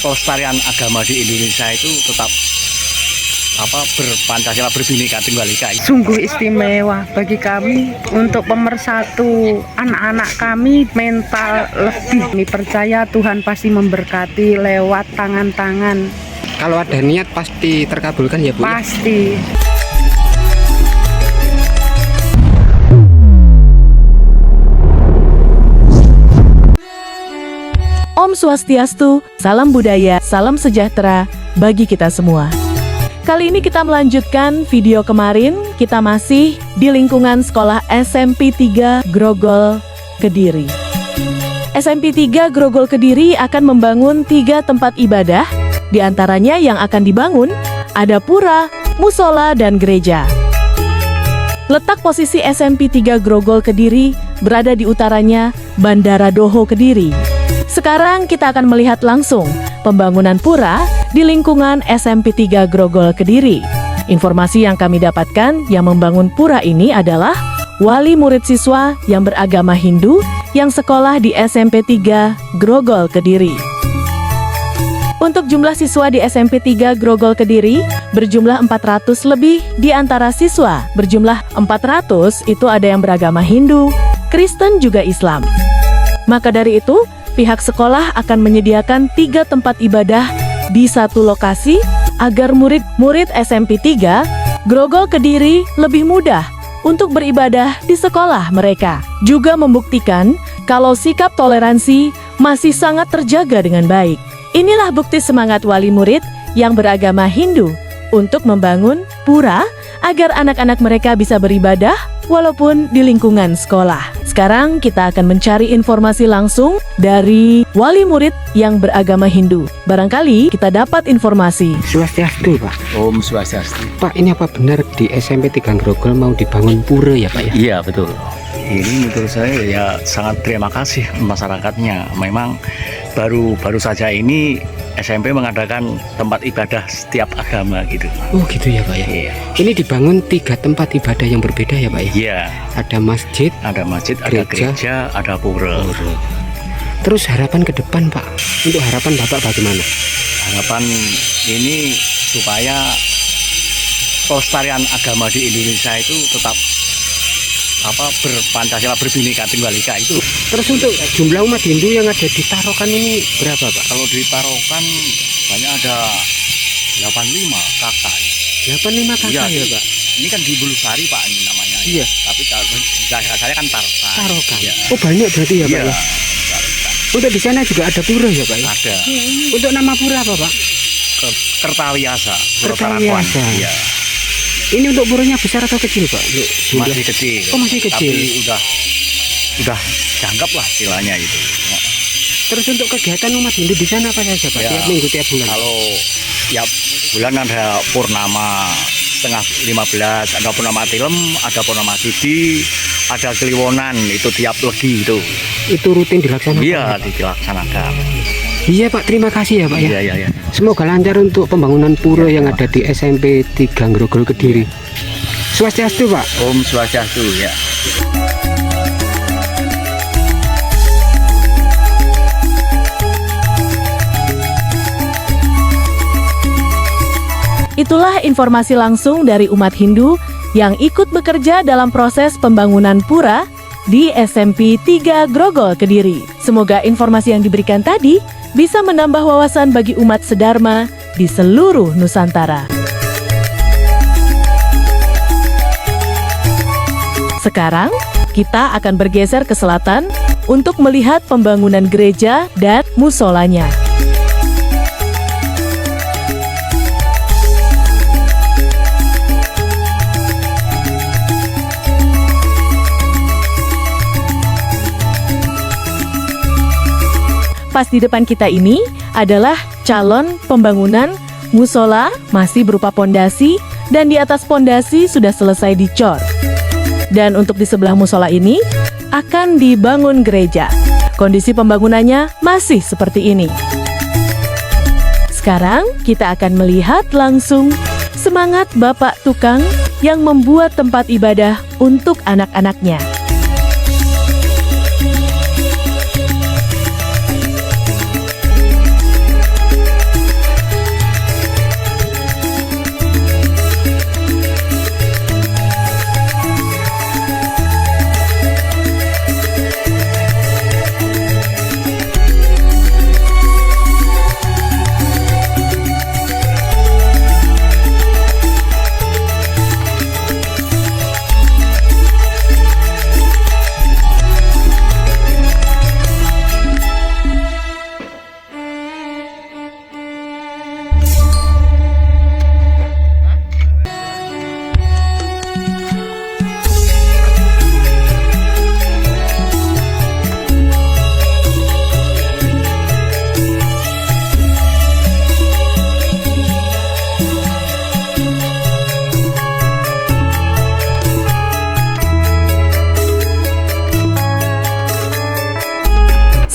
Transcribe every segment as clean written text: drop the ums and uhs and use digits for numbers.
pelestarian agama di Indonesia itu tetap berpancasila, berbhinneka tunggal ika. Sungguh istimewa bagi kami untuk pemersatu anak-anak kami mental lebih. Kami percaya Tuhan pasti memberkati lewat tangan-tangan. Kalau ada niat pasti terkabulkan ya Bu? Pasti. Om Swastiastu, salam budaya, salam sejahtera bagi kita semua. Kali ini kita melanjutkan video kemarin, kita masih di lingkungan sekolah SMP 3 Grogol, Kediri. SMP 3 Grogol, Kediri akan membangun 3 tempat ibadah, di antaranya yang akan dibangun ada pura, musola, dan gereja. Letak posisi SMP 3 Grogol, Kediri berada di utaranya Bandara Doho, Kediri. Sekarang kita akan melihat langsung pembangunan pura di lingkungan SMP 3 Grogol, Kediri. Informasi yang kami dapatkan yang membangun pura ini adalah wali murid siswa yang beragama Hindu yang sekolah di SMP 3 Grogol, Kediri. Untuk jumlah siswa di SMP 3 Grogol, Kediri berjumlah 400 lebih, di antara siswa berjumlah 400 itu ada yang beragama Hindu, Kristen juga Islam. Maka dari itu, pihak sekolah akan menyediakan 3 tempat ibadah di satu lokasi agar murid-murid SMP 3 Grogol, Kediri lebih mudah untuk beribadah di sekolah mereka. Juga membuktikan kalau sikap toleransi masih sangat terjaga dengan baik. Inilah bukti semangat wali murid yang beragama Hindu untuk membangun pura agar anak-anak mereka bisa beribadah walaupun di lingkungan sekolah. Sekarang kita akan mencari informasi langsung dari wali murid yang beragama Hindu. Barangkali kita dapat informasi. Swastiastu Pak. Om Swastiastu. Pak, ini apa benar di SMP 3 Grogol mau dibangun pura ya Pak ya? Iya betul. Ini menurut saya ya sangat terima kasih masyarakatnya. Memang baru saja ini SMP mengadakan tempat ibadah setiap agama gitu. Oh gitu ya Pak ya? Iya. Ini dibangun 3 tempat ibadah yang berbeda ya Pak ya? Iya. Ada masjid, Ada Gereja. gereja, ada pura. Terus harapan ke depan Pak, untuk harapan Bapak bagaimana? Harapan ini supaya pelestarian agama di Indonesia itu tetap berpancasila, berbhinneka tunggal ika itu. Terus untuk jumlah umat Hindu yang ada di Tarokan ini berapa Pak? Kalau di Tarokan banyak ada 85 kakak. 85 kakak Iya, ya Pak? Ini kan di Bulusari Pak ini namanya. Iya. Tapi kalau saya kan Tarokan. Tarokan. Ya. Oh banyak berarti ya Pak Iya. ya? Untuk di sana juga ada pura ya Pak ya? Ada. Untuk nama pura apa Pak? Kertawiasa. Kertawiasa. Iya. Ini untuk puranya besar atau kecil Pak? Masih kecil. Oh masih kecil. Tapi udah jangkap lah istilahnya itu. Terus untuk kegiatan umat Hindu di sana apa saja Pak? Ya, Tiap minggu, tiap bulan? Kalau tiap bulan ada purnama setengah 15, ada purnama tilem, ada purnama sudi, ada kliwonan, itu tiap legi itu. Itu rutin dilaksanakan? Iya, dilaksanakan. Iya Pak, terima kasih ya Pak ya. Iya. Semoga lancar untuk pembangunan pura yang ada di SMP 3 Grogol, Kediri. Swastiastu Pak. Om Swastiastu ya. Itulah informasi langsung dari umat Hindu yang ikut bekerja dalam proses pembangunan pura di SMP 3 Grogol, Kediri. Semoga informasi yang diberikan tadi bisa menambah wawasan bagi umat sedharma di seluruh Nusantara. Sekarang, kita akan bergeser ke selatan untuk melihat pembangunan gereja dan musolanya. Pas di depan kita ini adalah calon pembangunan musola, masih berupa pondasi, dan di atas pondasi sudah selesai dicor. Dan untuk di sebelah musola ini akan dibangun gereja. Kondisi pembangunannya masih seperti ini. Sekarang kita akan melihat langsung semangat Bapak Tukang yang membuat tempat ibadah untuk anak-anaknya.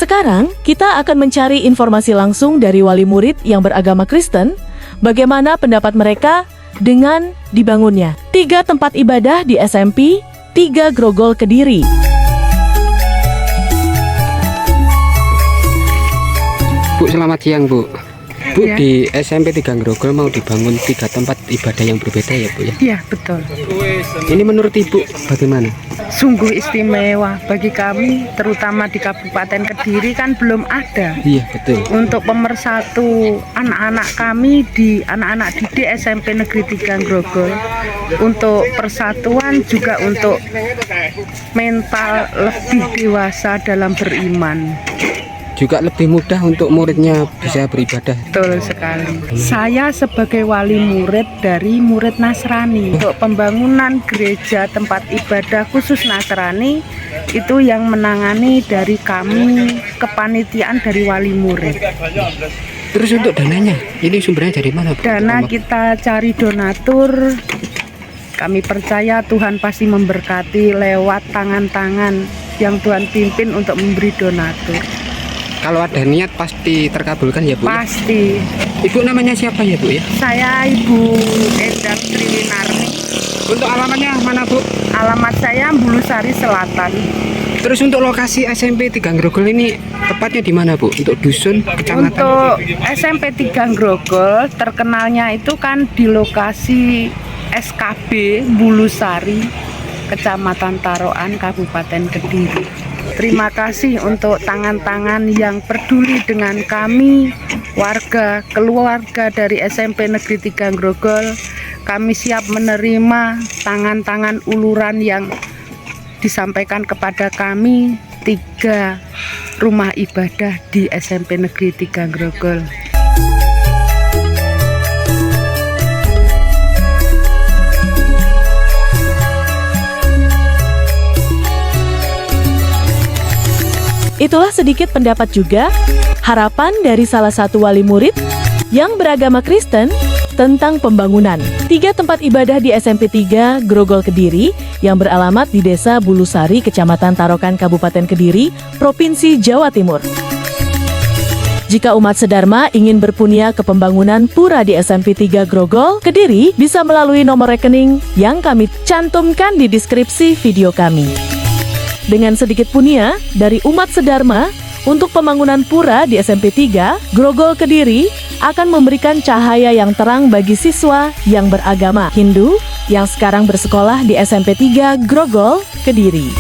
Sekarang, kita akan mencari informasi langsung dari wali murid yang beragama Kristen, bagaimana pendapat mereka dengan dibangunnya 3 tempat ibadah di SMP 3 Grogol Kediri. Bu, selamat siang Bu. Bu, Ya. di SMP 3 Grogol mau dibangun 3 tempat ibadah yang berbeda ya Bu ya? Iya, betul. Ini menurut Ibu bagaimana? Sungguh istimewa bagi kami, terutama di Kabupaten Kediri kan belum ada. Iya, betul. Untuk pemersatu anak-anak kami di anak-anak didik SMP Negeri 3 Grogol, untuk persatuan juga untuk mental lebih dewasa dalam beriman. Juga lebih mudah untuk muridnya bisa beribadah. Betul sekali. Saya sebagai wali murid dari murid Nasrani, untuk pembangunan gereja tempat ibadah khusus Nasrani itu yang menangani dari kami, kepanitiaan dari wali murid. Terus untuk dananya, ini sumbernya dari mana Bu? Dana kita cari donatur. Kami percaya Tuhan pasti memberkati lewat tangan-tangan yang Tuhan pimpin untuk memberi donatur. Kalau ada niat pasti terkabulkan ya Bu? Pasti. Ibu namanya siapa ya Bu ya? Saya Ibu Endang Triwinarni. Untuk alamatnya mana Bu? Alamat saya Bulusari Selatan. Terus untuk lokasi SMP 3 Grogol ini tepatnya di mana Bu? Untuk dusun, kecamatan? Untuk SMP 3 Grogol terkenalnya itu kan di lokasi SKB Bulusari, Kecamatan Taroan, Kabupaten Kediri. Terima kasih untuk tangan-tangan yang peduli dengan kami, warga, keluarga dari SMP Negeri 3 Grogol. Kami siap menerima tangan-tangan uluran yang disampaikan kepada kami 3 rumah ibadah di SMP Negeri 3 Grogol. Itulah sedikit pendapat juga, harapan dari salah satu wali murid yang beragama Kristen tentang pembangunan 3 tempat ibadah di SMP 3 Grogol Kediri yang beralamat di Desa Bulusari, Kecamatan Tarokan, Kabupaten Kediri, Provinsi Jawa Timur. Jika umat sedharma ingin berpunya ke pembangunan pura di SMP 3 Grogol Kediri, bisa melalui nomor rekening yang kami cantumkan di deskripsi video kami. Dengan sedikit punya dari umat sedharma untuk pembangunan pura di SMP 3 Grogol Kediri akan memberikan cahaya yang terang bagi siswa yang beragama Hindu yang sekarang bersekolah di SMP 3 Grogol Kediri.